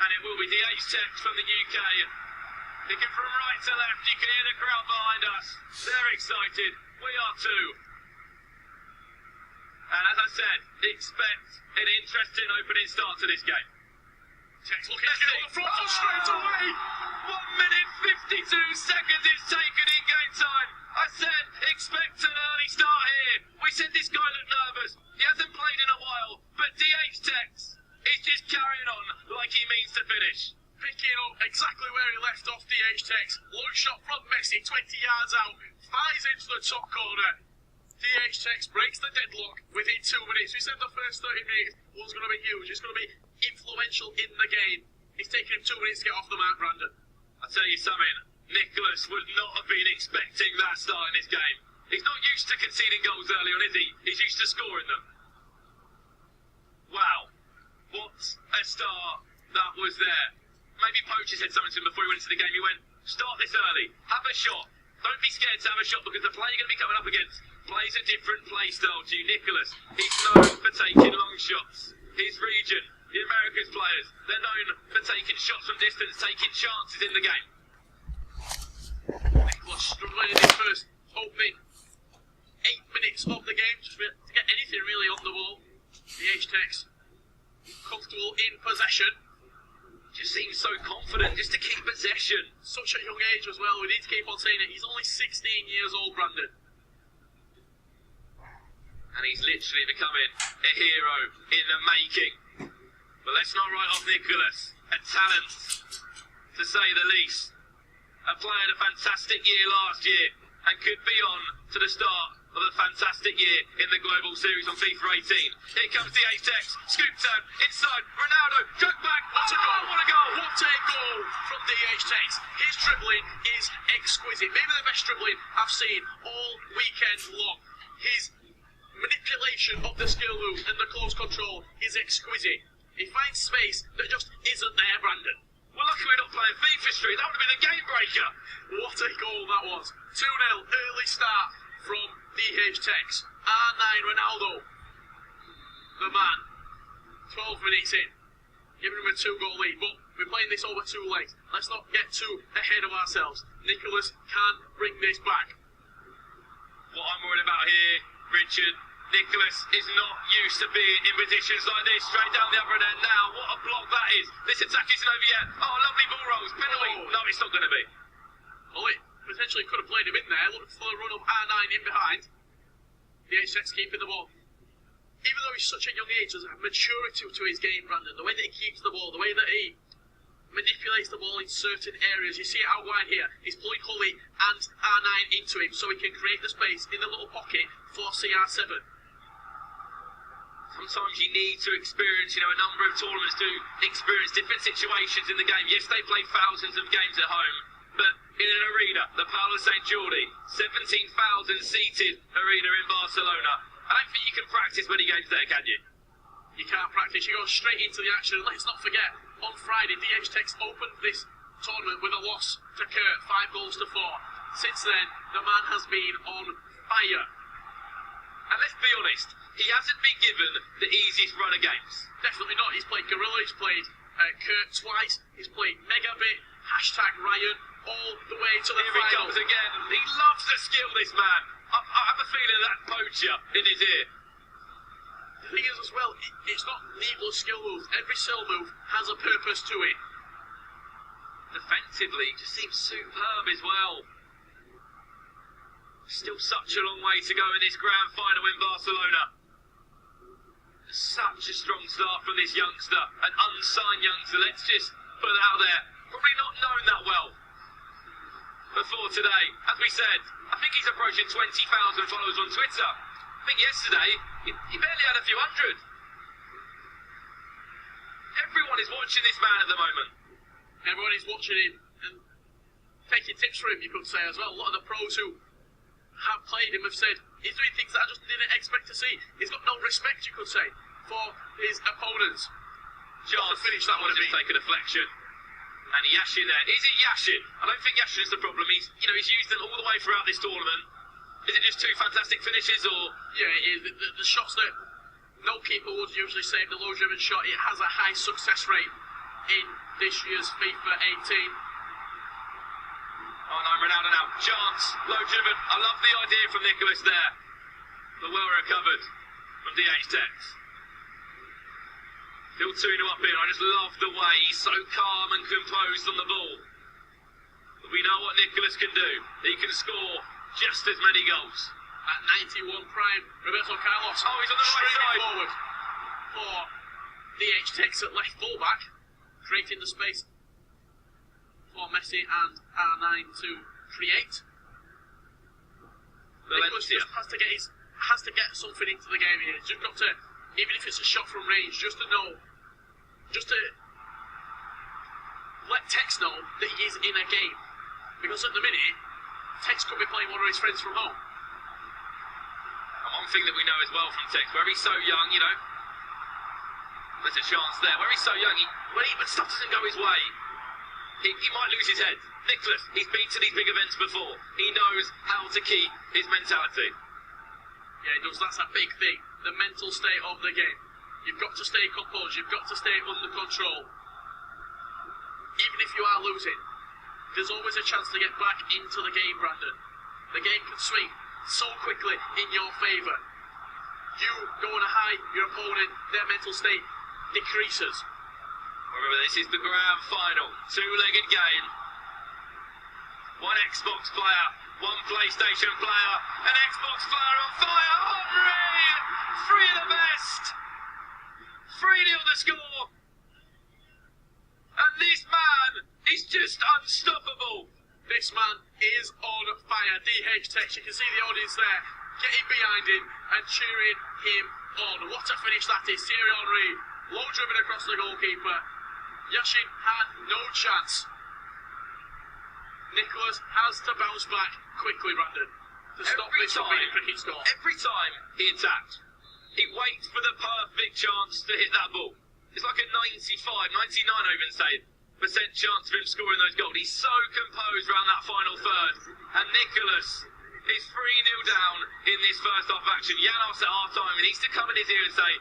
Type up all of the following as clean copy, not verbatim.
And it will be DH Tech from the UK. Picking from right to left, you can hear the crowd behind us. They're excited, we are too. And as I said, expect an interesting opening start to this game. Tech's looking to get on the front straight away. 1 minute 52 seconds it's taken in game time. I said, expect an early start here. We said this guy looked nervous. He hasn't played in a while, but DH Tech is just carrying on like he means to finish. Picking up exactly where he left off, DH Tech. Long shot from Messi, 20 yards out. Fires into the top corner. DH Tech breaks the deadlock within 2 minutes. We said the first 30 minutes was going to be huge. It's going to be influential in the game. It's taken him 2 minutes to get off the mark, Brandon. I'll tell you something, Nicholas would not have been expecting that start in this game. He's not used to conceding goals early on, is he? He's used to scoring them. Wow, what a start that was there. Maybe Poacher said something to him before he went into the game. He went, start this early, have a shot. Don't be scared to have a shot because the player you're going to be coming up against plays a different play style to you. Nicholas, he's known for taking long shots. His region, the Americas players, they're known for taking shots from distance, taking chances in the game. Nicholas struggling in his first opening 8 minutes of the game just to get anything really on the ball. DH Tech comfortable in possession. Just seems so confident just to keep possession. Such a young age as well. We need to keep on saying it. He's only 16 years old, Brandon. And he's literally becoming a hero in the making. But let's not write off Nicholas. A talent, to say the least. A player had a fantastic year last year and could be on to the start of a fantastic year in the Global Series on FIFA 18. Here comes DH Tech, scoop turn, inside, Ronaldo, drag back, What a goal! What a goal! What a goal from DH Tech. His dribbling is exquisite. Maybe the best dribbling I've seen all weekend long. His manipulation of the skill move and the close control is exquisite. He finds space that just isn't there, Brandon. Well, lucky we're not playing FIFA Street. That would have been a game breaker. What a goal that was. 2-0, early start from DH Tech. R9 Ronaldo, the man. 12 minutes in, giving him a 2-goal lead. But we're playing this over 2 legs. Let's not get too ahead of ourselves. Nicholas can bring this back. What I'm worried about here, Richard, Nicholas is not used to being in positions like this. Straight down the other end now. What a block that is. This attack isn't over yet. Oh, lovely ball rolls. Penalty. Oh. No, it's not going to be. Well, it potentially could have played him in there. Looked for the run of R9 in behind. The H6 keeping the ball. Even though he's such a young age, there's a maturity to his game, Brandon. The way that he keeps the ball, the way that he manipulates the ball in certain areas. You see it out wide here. He's pulling Hully and R9 into him so he can create the space in the little pocket for CR7. Sometimes you need to experience, a number of tournaments to experience different situations in the game. Yes, they play thousands of games at home, but in an arena, the Paolo St. Jordi, 17,000 seated arena in Barcelona. I don't think you can practice many games there, can you? You can't practice, you go straight into the action. Let's not forget, on Friday, DH Tech opened this tournament with a loss to Kurt, 5-4. Since then, the man has been on fire. And let's be honest, he hasn't been given the easiest run of games. Definitely not. He's played Gorilla, he's played Kurt twice, he's played Megabit, #Ryan, all the way to the Here final. he comes again. He loves the skill, this man. I have a feeling of that Poacher in his ear. The thing is as well, it's not needless skill moves. Every skill move has a purpose to it. Defensively, just seems superb as well. Still such a long way to go in this grand final in Barcelona. Such a strong start from this youngster, an unsigned youngster. Let's just put it out there. Probably not known that well before today. As we said, I think he's approaching 20,000 followers on Twitter. I think yesterday, he barely had a few hundred. Everyone is watching this man at the moment. Everyone is watching him and taking tips from him, you could say as well. A lot of the pros who have played him have said he's doing things that I just didn't expect to see. He's got no respect, you could say, for his opponents. Just finish that one, just take a deflection. And Yashin there. Is it Yashin? I don't think Yashin is the problem. He's used them all the way throughout this tournament. Is it just 2 fantastic finishes, or? Yeah, it is. The shots that no keeper would usually save, the low-driven shot, it has a high success rate. in this year's FIFA 18. Oh no, Ronaldo now. Chance, low driven. I love the idea from Nicholas there. But well recovered from DH Tex. Still 2-0 up here. I just love the way he's so calm and composed on the ball. But we know what Nicholas can do. He can score just as many goals. At 91 prime, Roberto Carlos. Oh, he's on the right side. Forward for DH Tex at left fullback, creating the space for Messi and R9 to create. Nicholas just has to get something into the game here. He's just got to, even if it's a shot from range, just to know, just to let Tex know that he is in a game. Because at the minute, Tex could be playing one of his friends from home. And one thing that we know as well from Tex, where he's so young, you know, there's a chance there. Where he's so young, when stuff doesn't go his way, he might lose his head. Nicholas, he's been to these big events before. He knows how to keep his mentality. Yeah, he does. That's a big thing. The mental state of the game. You've got to stay composed. You've got to stay under control. Even if you are losing, there's always a chance to get back into the game, Brandon. The game can swing so quickly in your favour. You go on a high, your opponent, their mental state decreases. Remember, this is the grand final. Two-legged game. One Xbox player, one PlayStation player, an Xbox player on fire. Henry! Three of the best! 3-0 the score. And this man is just unstoppable. This man is on fire. DH Tex, you can see the audience there getting behind him and cheering him on. What a finish that is. Thierry Henry, low driven across the goalkeeper. Yashin had no chance. Nicholas has to bounce back quickly, Brandon, to stop this from being a cricket score. Every time he attacked, he waits for the perfect chance to hit that ball. It's like a 95, 99 I even say, percent chance of him scoring those goals. He's so composed around that final third. And Nicholas is 3-0 down in this first half of action. Janos at half-time, he needs to come in his ear and say,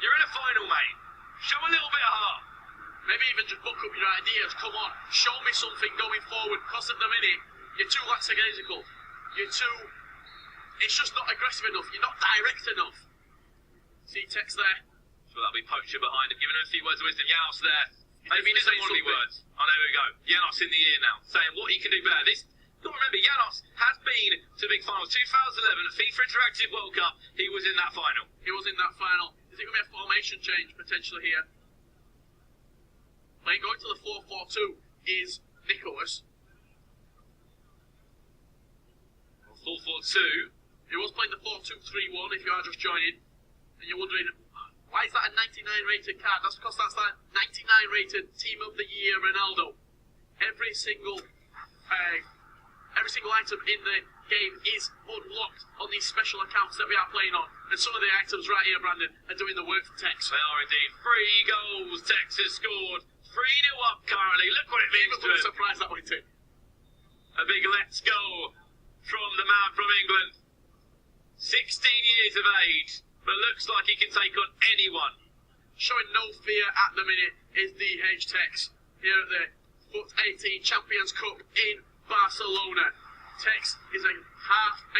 you're in a final, mate. Show a little bit of heart. Maybe even just book up your ideas. Come on, show me something going forward. Because at the minute, you're too lackadaisical. It's just not aggressive enough. You're not direct enough. See Tex there. So that'll be Poacher behind him, giving him a few words of wisdom. Janos there. Maybe he doesn't want any words. Oh, there we go. Janos in the ear now, saying what he can do better. You'll remember, Janos has been to the big final. 2011 FIFA Interactive World Cup, he was in that final. He was in that final. Is it going to be a formation change potentially here? Going to the 4-4-2 is Nicholas. 4-4-2. He was playing the 4-2-3-1 if you are just joining. And you're wondering, why is that a 99 rated card? That's because that's that 99 rated Team of the Year Ronaldo. Every single item in the game is unlocked on these special accounts that we are playing on. And some of the items right here, Brandon, are doing the work for Tex. They are indeed. 3 goals Tex has scored. 3-0 up currently. Look what it means to him. Surprised that way too. A big let's go from the man from England. 16 years of age, but looks like he can take on anyone. Showing no fear at the minute is DH Tex here at the Foot 18 Champions Cup in Barcelona. Tex is a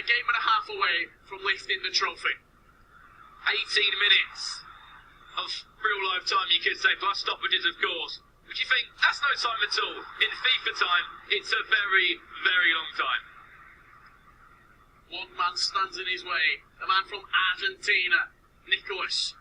game and a half away from lifting the trophy. 18 minutes of real life time, you could say, plus stoppages, of course. But you think, that's no time at all. In FIFA time, it's a very, very long time. One man stands in his way. The man from Argentina, Nicholas.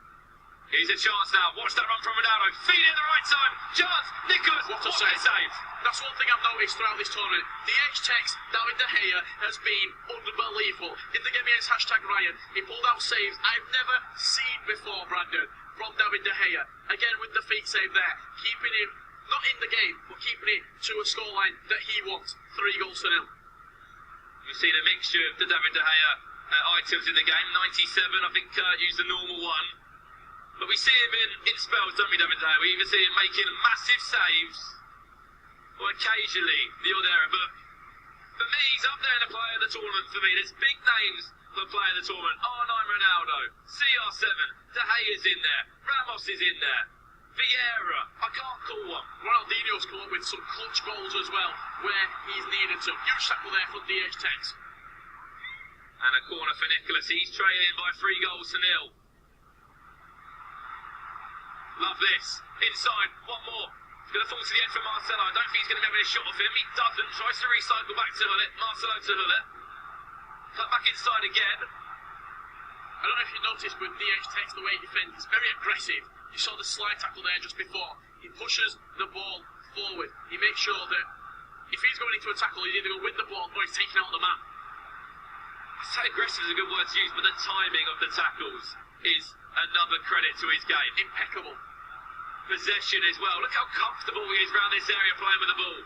Here's a chance now. Watch that run from Ronaldo. Feed it at the right time. Chance. Nicholas. What a save. That's one thing I've noticed throughout this tournament. DH Tex, David De Gea, has been unbelievable. In the game against #Ryan, he pulled out saves I've never seen before, Brandon, from David De Gea. Again with the feet save there. Keeping him, not in the game, but keeping it to a scoreline that he wants. 3-0. We've seen a mixture of the David De Gea items in the game. 97, I think, used the normal one. But we see him in spells, don't we, David De Gea? We even see him making massive saves. Or occasionally the odd error. But for me, he's up there in the player of the tournament for me. There's big names for player of the tournament. R9 Ronaldo, CR7, De Gea's in there, Ramos is in there, Vieira, I can't call one. Neo's come up with some clutch goals as well, where he's needed to. Huge tackle there from DH Tex. And a corner for Nicholas. He's trailing by 3 goals to 0. Love this. Inside, one more. It's going to fall to the edge for Marcelo. I don't think he's going to be able to shot off him. He doesn't. Tries to recycle back to Hullet. Marcelo to Hullet. Cut back inside again. I don't know if you noticed, but DH Tex, the way he defends, is very aggressive. You saw the slide tackle there just before. He pushes the ball forward. He makes sure that if he's going into a tackle, he's either going to win the ball or he's taken out the map. I say aggressive is a good word to use, but the timing of the tackles is another credit to his game. Impeccable. Possession as well. Look how comfortable he is around this area playing with the ball.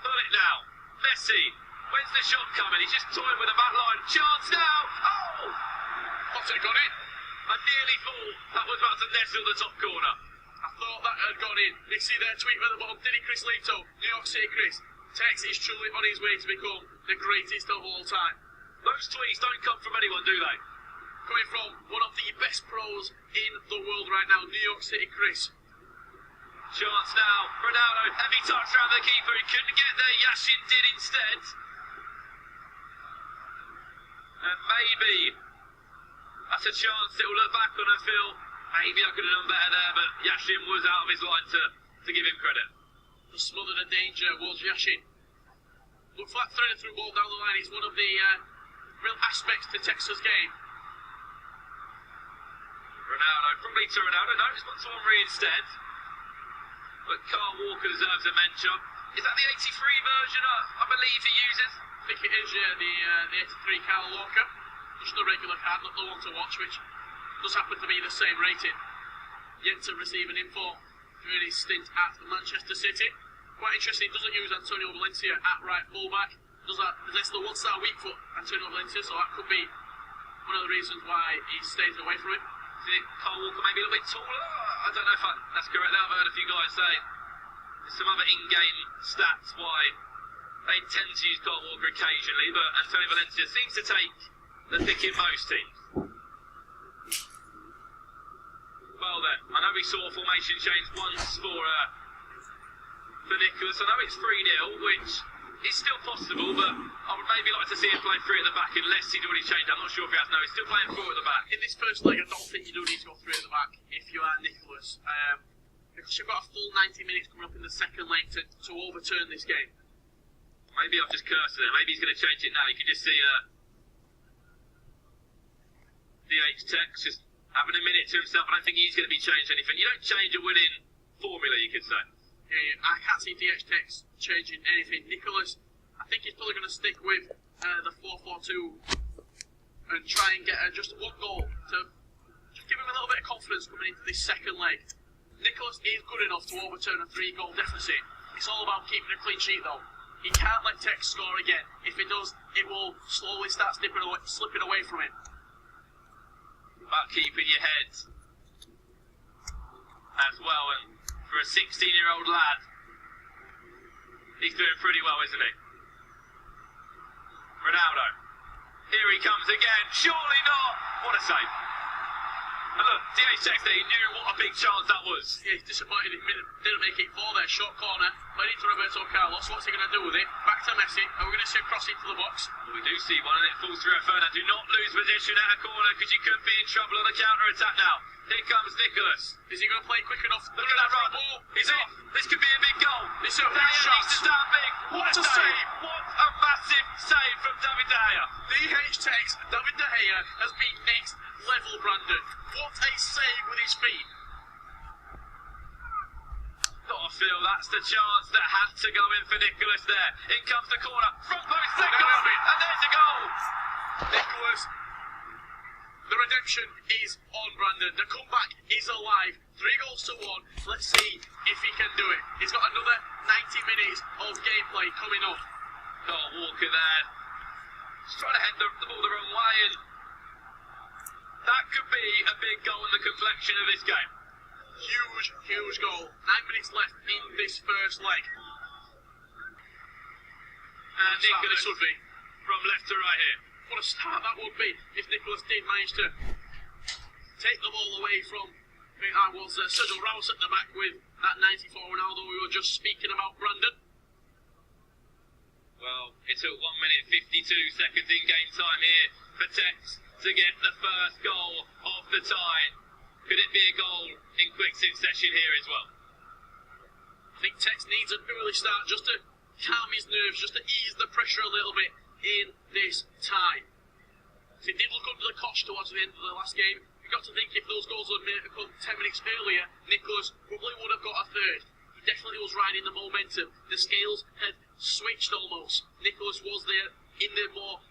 Pull it now. Messi. When's the shot coming? He's just toying with the back line. Chance now. Oh! Potter got it. I nearly thought that was about to nestle the top corner. I thought that had gone in. You see their tweet at the bottom. Diddy Chris Lito, New York City Chris. Tex is truly on his way to become the greatest of all time. Those tweets don't come from anyone, do they? Coming from one of the best pros in the world right now, New York City Chris. Chance now. Ronaldo, heavy touch around the keeper. He couldn't get there. Yashin did instead. And maybe that's a chance that will look back on and feel maybe I could have done better there, but Yashin was out of his line to give him credit. The smothered a danger was Yashin. Looks like threading through ball down the line is one of the real aspects to Texas' game. Ronaldo, probably to Ronaldo. No, it's gone to Henry instead. But Carl Walker deserves a mention. Is that the 83 version I believe he uses? I think it is, yeah, the 83 Carl Walker. Just the regular card, not the one to watch, which does happen to be the same rating. Yet to receive an info during his stint at Manchester City. Quite interesting, he doesn't use Antonio Valencia at right fullback. Possesses the one-star weak foot, Antonio Valencia, so that could be one of the reasons why he stays away from him. Is it Carl Walker maybe a little bit taller? I don't know if that's correct now. I've heard a few guys say there's some other in-game stats why they tend to use Carl Walker occasionally, but Antonio Valencia seems to take the pick in most teams. Well then, I know we saw a formation change once for Nicholas. I know it's 3-0, which is still possible, but I would maybe like to see him play 3 at the back unless he'd already changed. I'm not sure if he has. No, he's still playing 4 at the back. In this first leg, I don't think you do need to go 3 at the back if you are Nicholas. Because you've got a full 90 minutes coming up in the second leg to overturn this game. Maybe I've just cursed it. Maybe he's going to change it now. You can just see DH Tex just having a minute to himself. I don't think he's going to be changed anything. You don't change a winning formula, you could say. Yeah, I can't see DH Tex changing anything. Nicholas, I think he's probably going to stick with the 4-4-2 and try and get just one goal to just give him a little bit of confidence coming into this second leg. Nicholas is good enough to overturn a 3-goal deficit. It's all about keeping a clean sheet though. He can't let Tex score again. If it does, it will slowly start slipping away from him. About keeping your head as well, and for a 16-year-old lad, he's doing pretty well, isn't he? Ronaldo, here he comes again, surely not! What a save! And look, DH Tex there, he knew what a big chance that was. Yeah, he's disappointed he didn't make it for there. Short corner, played into Roberto Carlos. What's he going to do with it? Back to Messi. Are we going to see a cross into the box? Well, we do see one, and it falls through a Fernand. Do not lose position at a corner, because you could be in trouble on a counter-attack now. Here comes Nicholas. Is he going to play quick enough? Look at that run. He's in. This could be a big goal. This is a big shot. Needs to start big. What a save. What a massive save from David De Gea. DH Tex, David De Gea has been next level, Brandon. What a save with his feet. Gotta feel that's the chance that had to go in for Nicholas there. In comes the corner. Front post, Nicholas, and there's a goal. Nicholas, the redemption is on, Brandon. The comeback is alive. 3-1. Let's see if he can do it. He's got another 90 minutes of gameplay coming up. Carl Walker there. He's trying to head the ball the wrong way, and that could be a big goal in the complexion of this game. Huge goal. 9 minutes left in this first leg. And Nicholas would be from left to right here. What a start that would be if Nicholas did manage to take the ball away from think that was Sergio Ramos at the back with that 94 Ronaldo we were just speaking about, Brandon. Well, it took 1 minute 52 seconds in game time here for Tex to get the first goal of the tie. Could it be a goal in quick succession here as well? I think Tex needs an early start just to calm his nerves, just to ease the pressure a little bit in this tie. So it did look under the cosh towards the end of the last game. You've got to think if those goals had come 10 minutes earlier, Nicholas probably would have got a third. He definitely was riding the momentum. The scales had switched almost. Nicholas was there in the more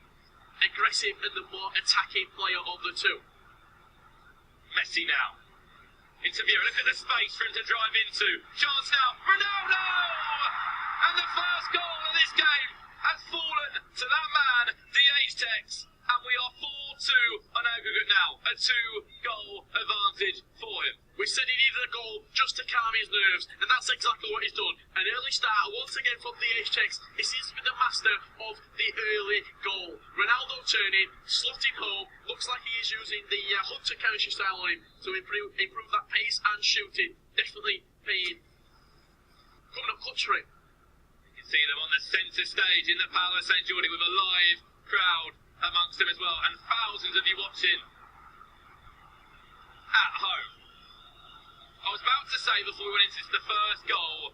aggressive and the more attacking player of the two. Messi now. Into Vieira. Look at the space for him to drive into. Chance now. Ronaldo! And the first goal of this game has fallen to that man, DH Tex. And we are 4-2 on aggregate now. A 2-goal advantage for him. We said he needed a goal just to calm his nerves, and that's exactly what he's done. An early start, once again from DH Tex. He seems to be the master of the early goal. Ronaldo turning, slotting home. Looks like he is using the Hunter chemistry style on him to improve that pace and shooting. Definitely paying. Coming up clutch for him. You can see them on the centre stage in the Palace St Geordie with a live crowd amongst them as well, and thousands of you watching at home. I was about to say before we went into this, the first goal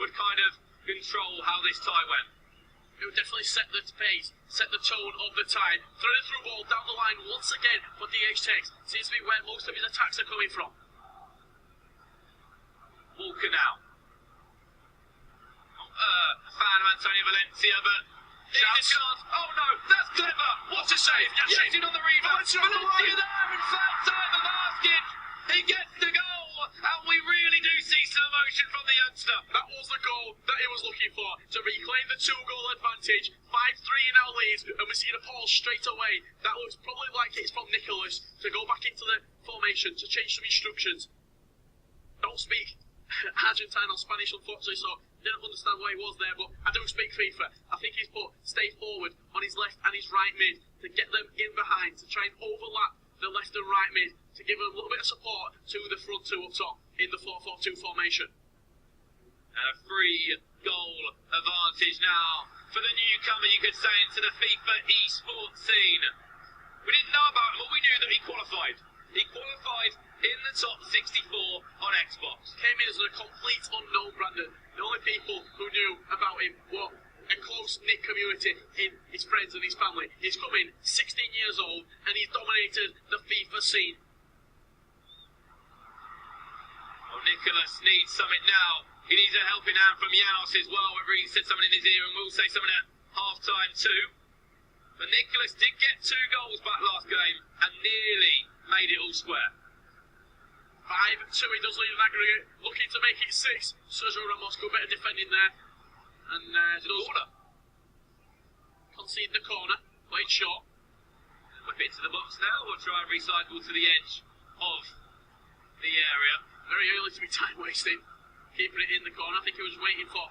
would kind of control how this tie went. It would definitely set the pace, set the tone of the tie. Threaded through ball down the line once again for DH Tex. Seems to be where most of his attacks are coming from. Walker now. Fan of Antonio Valencia, but Chance. Oh no, that's clever! What a save! Yashin on the rebound. Valencia on the line. Valencia there in third time of asking. He gets the goal, and we really do see some emotion from the youngster. That was the goal that he was looking for, to reclaim the 2-goal advantage. 5-3 now leads, and we see the ball straight away. That looks probably like it's from Nicholas to go back into the formation, to change some instructions. Don't speak Argentine or Spanish, unfortunately, so didn't understand why he was there, but I do speak FIFA. I think he's put stay forward on his left and his right mid to get them in behind, to try and overlap the left and right mid, to give them a little bit of support to the front two up top in the 4-4-2 formation. And a 3-goal advantage now for the newcomer, you could say, into the FIFA esports scene. We didn't know about him, but we knew that he qualified. He qualified in the top 64 on Xbox. Came in as a complete unknown, Brandon. The only people who knew about him were a close-knit community in his friends and his family. He's come in 16 years old and he's dominated the FIFA scene. Oh, Nicholas needs something now. He needs a helping hand from Janos as well, whether he said something in his ear, and we'll say something at half-time too. But Nicholas did get 2 goals back last game and nearly made it all square. 5-2, he does lead an aggregate, looking to make it 6. Sergio Ramos, good bit of defending there. And does concede the corner, played short. Whip it to the box now, or try and recycle to the edge of the area. Very early to be time wasting, keeping it in the corner. I think he was waiting for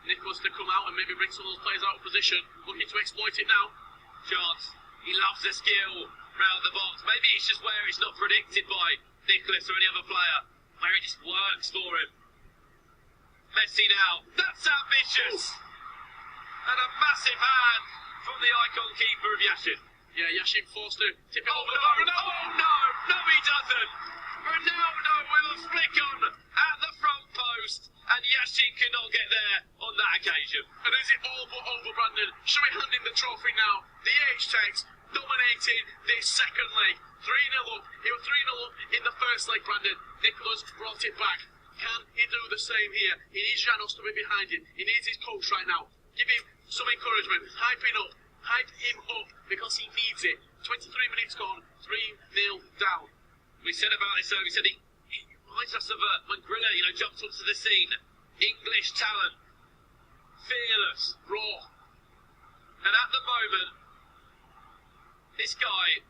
Nicholas to come out and maybe bring some of those players out of position, looking to exploit it now. Chance, he loves the skill round the box. Maybe it's just where it's not predicted by Nicholas or any other player, where it just works for him. Messi now, that's ambitious! And a massive hand from the icon keeper of Yashin. Yeah, Yashin forced to tip it over. No, he doesn't! Ronaldo with a flick on at the front post, and Yashin cannot get there on that occasion. And is it all but over, Brandon? Should we hand him the trophy now? The H-Tex dominating this second leg. 3-0 up. He was 3-0 up in the first leg, Brandon. Nicholas brought it back. Can he do the same here? He needs Janos to be behind him. He needs his coach right now. Give him some encouragement. Hype him up, because he needs it. 23 minutes gone, 3-0 down. We said about this earlier, we said he reminds us of when Grilla, jumped onto the scene. English talent. Fearless. Raw. And at the moment, this guy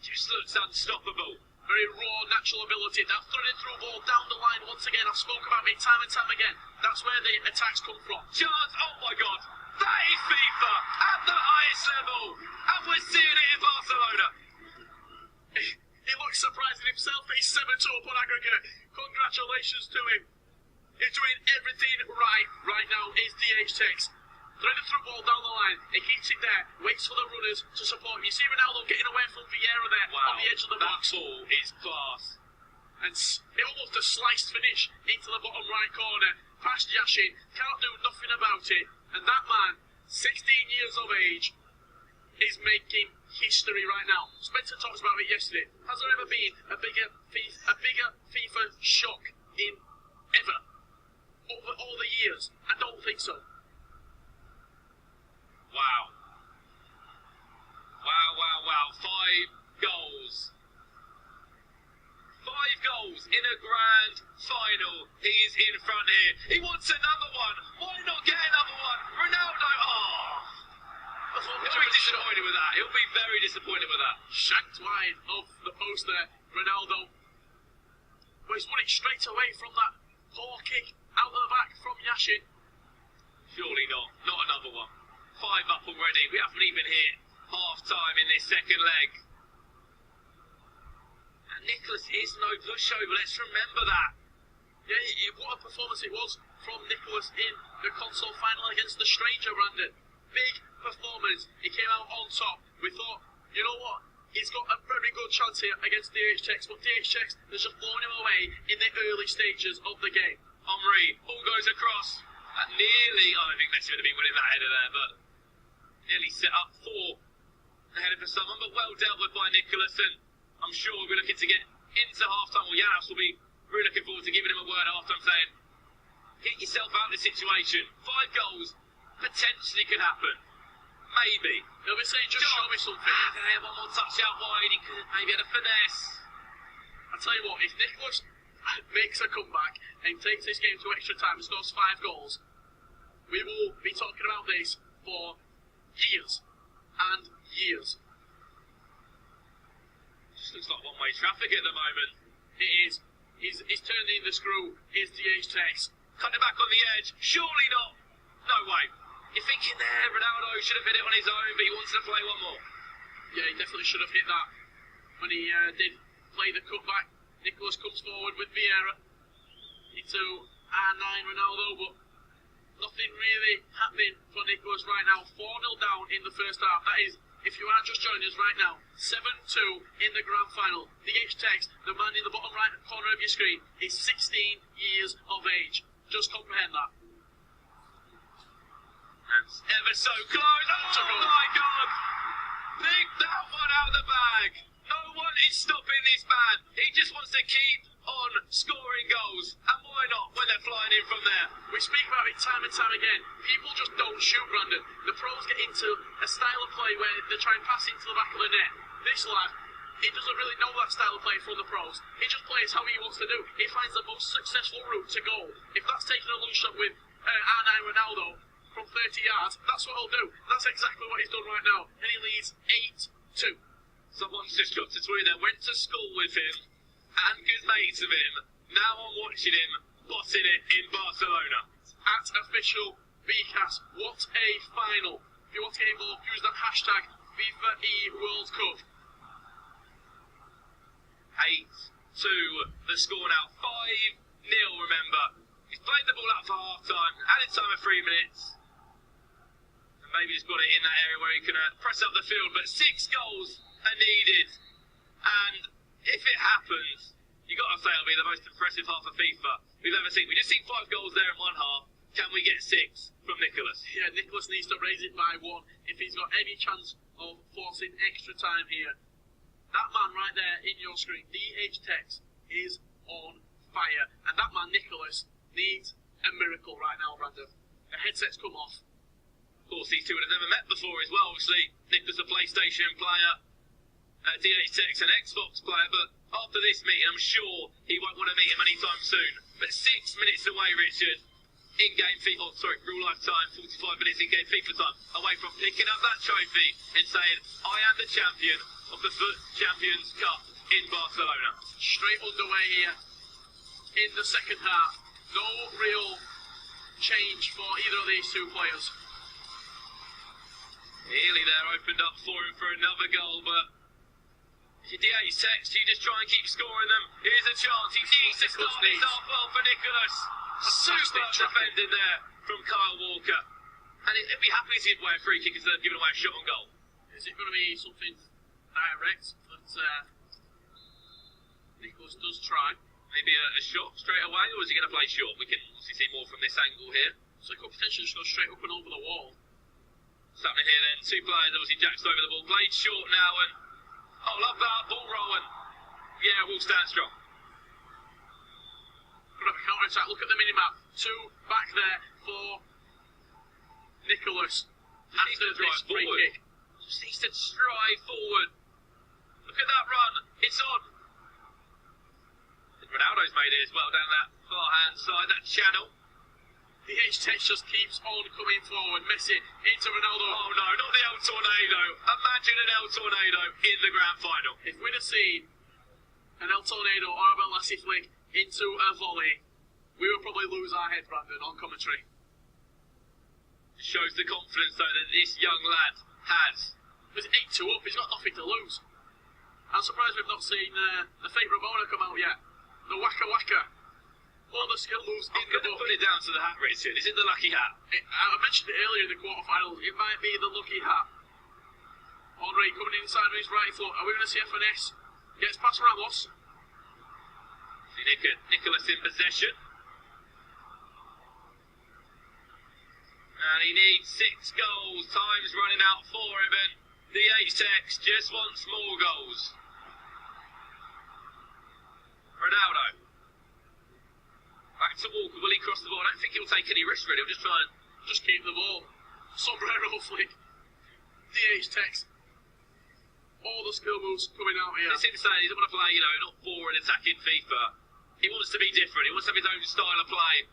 just looks unstoppable. Very raw, natural ability. That threaded through ball down the line once again. I've spoken about it time and time again. That's where the attacks come from. Chance, oh my God. That is FIFA at the highest level. And we're seeing it in Barcelona. He looks surprised in himself that he's 7-2 up on aggregate. Congratulations to him. He's doing everything right now. Is DH Tex. Threaded through ball down the line. He keeps it there. Waits for the runners to support him. You see Ronaldo getting away from Vieira there on the edge of the box. That ball is class. And it almost a sliced finish into the bottom right corner. Past Yashin. Can't do nothing about it. And that man, 16 years of age, is making history right now. Spencer talks about it yesterday. Has there ever been a bigger FIFA shock in ever? Over all the years? I don't think so. Wow. Wow. 5 goals. 5 goals in a grand final. He is in front here. He wants another one. Why not get another one? Ronaldo. He'll be disappointed with that. He'll be very disappointed with that. Shanked wide of the post there. Ronaldo. But he's won it straight away from that poor kick out of the back from Yashin. Surely not. Not another one. 5 up already. We haven't even hit half time in this second leg. And Nicholas is no pushover. Let's remember that. Yeah, what a performance it was from Nicholas in the console final against the stranger, Brandon. Big performance. He came out on top. We thought, you know what? He's got a very good chance here against DH Tex, but DH Tex has just blown him away in the early stages of the game. Henry, ball goes across. Nearly, I don't think Messi would have been winning that header there, but nearly set up for the header for someone, but well dealt with by Nicholas, and I'm sure we'll be looking to get into half-time. Well, Janos will be really looking forward to giving him a word after I'm saying, get yourself out of the situation. 5 goals potentially could happen. Maybe. He'll be saying, just show me something. One more touch out wide, he could maybe have a finesse. I'll tell you what, if Nicholas makes a comeback and takes this game to extra time and scores 5 goals, we will be talking about this for years and years. Just looks like one-way traffic at the moment. It is. He's turning the screw. Here's DH Tex. Cutting back on the edge. Surely not. No way. You're thinking there, Ronaldo should have hit it on his own, but he wants to play one more. Yeah, he definitely should have hit that when he did play the cutback. Nicholas comes forward with Vieira into R9 Ronaldo, but nothing really happening for Nicholas right now. 4-0 down in the first half. That is, if you are just joining us right now, 7-2 in the grand final. DH Tex, the man in the bottom right corner of your screen, is 16 years of age. Just comprehend that. That's ever so close. Oh my God! Pick that one out of the bag. No one is stopping this man. He just wants to keep on scoring goals. And why not when they're flying in from there? We speak about it time and time again. People just don't shoot, Brandon. The pros get into a style of play where they try and pass into the back of the net. This lad, he doesn't really know that style of play from the pros. He just plays how he wants to do. He finds the most successful route to goal. If that's taking a lunch shot with R9 Ronaldo from 30 yards, that's what he'll do. That's exactly what he's done right now. And he leads 8-2. Someone's just got to tweet that went to school with him and good mates of him. Now I'm watching him bossing it in Barcelona. At official BCAS, what a final. If you want to get involved, use that hashtag FIFA E World Cup. 8-2 the score now. 5-0, remember. He's played the ball out for half time, added time of 3 minutes. And maybe he's got it in that area where he can press up the field, but 6 goals are needed. And if it happens, you've got to say it'll be the most impressive half of FIFA we've ever seen. We just seen 5 goals there in one half. Can we get 6 from Nicholas? Yeah, Nicholas needs to raise it by 1 if he's got any chance of forcing extra time here. That man right there in your screen, DH Tex, is on fire. And that man, Nicholas, needs a miracle right now, Brandon. The headsets come off. Of course, these two would have never met before as well. Obviously, Nicholas a PlayStation player, DH Tex an Xbox player, but after this meeting, I'm sure he won't want to meet him anytime soon. But 6 minutes away, Richard, in-game FIFA, real life time, 45 minutes in-game FIFA time, away from picking up that trophy and saying, I am the champion of the FUT Champions Cup in Barcelona. Straight underway here in the second half. No real change for either of these two players. Healy there opened up for him for another goal, but If you're DH text, you just try and keep scoring them. Here's a chance. He needs to start this off well for Nicholas. Super defending there from Kyle Walker. And he'd be happy to give away a free kick instead of giving away a shot on goal. Is it going to be something direct that Nicholas does try? Maybe a shot straight away, or is he going to play short? We can obviously see more from this angle here. So he could potentially just go straight up and over the wall. What's happening here then? Two players, obviously Jack's over the ball. Played short now, and oh, love that, ball rolling. Yeah, we'll stand strong. Could have a counter-attack. Look at the mini-map. Two back there for Nicholas. After this free kick. Just needs to stride forward. Look at that run. It's on. Ronaldo's made it as well down that far hand side, that channel. The H-Tex just keeps on coming forward. Messi into Ronaldo. Oh no, not the El Tornado. Imagine an El Tornado in the grand final. If we'd have seen an El Tornado or a Balassi flick into a volley, we would probably lose our head, Brandon, on commentary. Shows the confidence though that this young lad has. It's 8-2 up, he's got nothing to lose. I'm surprised we've not seen the fake Ramona come out yet. The Waka Waka. All the skill moves in the book. Put it down to the hat, Richard. Is it the lucky hat? I mentioned it earlier in the quarterfinals. It might be the lucky hat. Henry coming inside with his right foot. Are we going to see a finesse? Gets past Ramos. See Nicholas in possession. And he needs 6 goals. Time's running out for him, and the H-Tex just wants more goals. Ronaldo. Back to Walker. Will he cross the ball? I don't think he'll take any risk, really. He'll just try and just keep the ball. Sombrero flick. The H-Tex. All the skill moves coming out here. It's insane. He doesn't want to play, not boring attacking FIFA. He wants to be different. He wants to have his own style of play.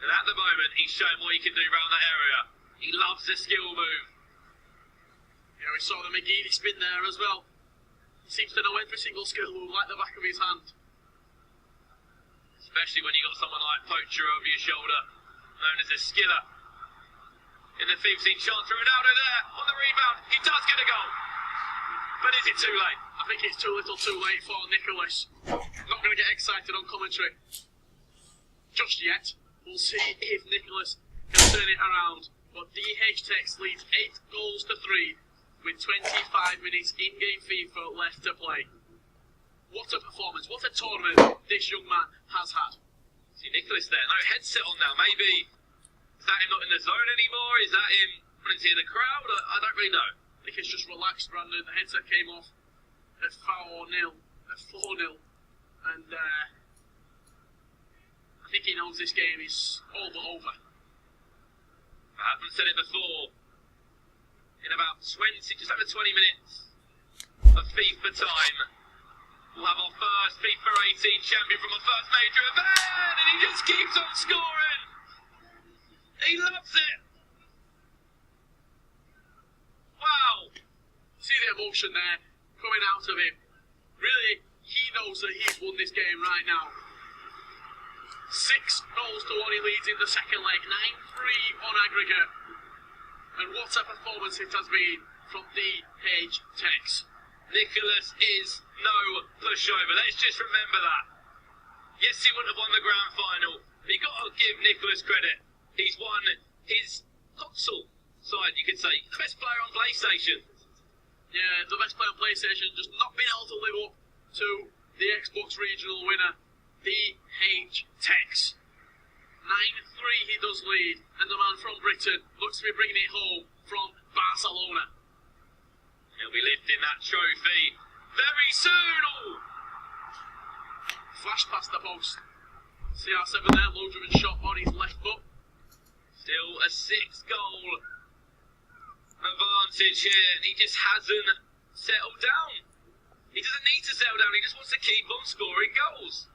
And at the moment, he's showing what he can do around that area. He loves the skill move. Yeah, we saw the McGeady spin there as well. He seems to know every single skill move like the back of his hand. Especially when you've got someone like Poacher over your shoulder, known as a skiller. In the 15th chance for Ronaldo there, on the rebound, he does get a goal. But is it too late? I think it's too little too late for Nicholas. Not going to get excited on commentary just yet. We'll see if Nicholas can turn it around. But DH-Tex leads 8 goals to 3 with 25 minutes in-game FIFA left to play. What a performance, what a tournament this young man has had. See Nicholas there, no headset on now, maybe. Is that him not in the zone anymore? Is that him wanting to hear the crowd? I don't really know. I think it's just relaxed, Brandon. The headset came off at 4-0. And I think he knows this game is all but over. I haven't said it before. In about just over 20 minutes of FIFA time, we'll have our first FIFA 18 champion from our first major event, and he just keeps on scoring. He loves it. Wow. See the emotion there coming out of him. Really, he knows that he's won this game right now. 6 goals to 1 he leads in the second leg, 9-3 on aggregate. And what a performance it has been from DH-Tex. Nicholas is no pushover. Let's just remember that. Yes, he wouldn't have won the grand final, but you've got to give Nicholas credit. He's won his console side, you could say. The best player on PlayStation. Yeah, the best player on PlayStation, just not been able to live up to the Xbox regional winner, DH-Tex. 9-3 he does lead, and the man from Britain looks to be bringing it home from Barcelona. He'll be lifting that trophy very soon. Oh. Flash past the post. CR7 there, low-driven shot on his left foot. Still a 6-goal advantage here, and he just hasn't settled down. He doesn't need to settle down, he just wants to keep on scoring goals.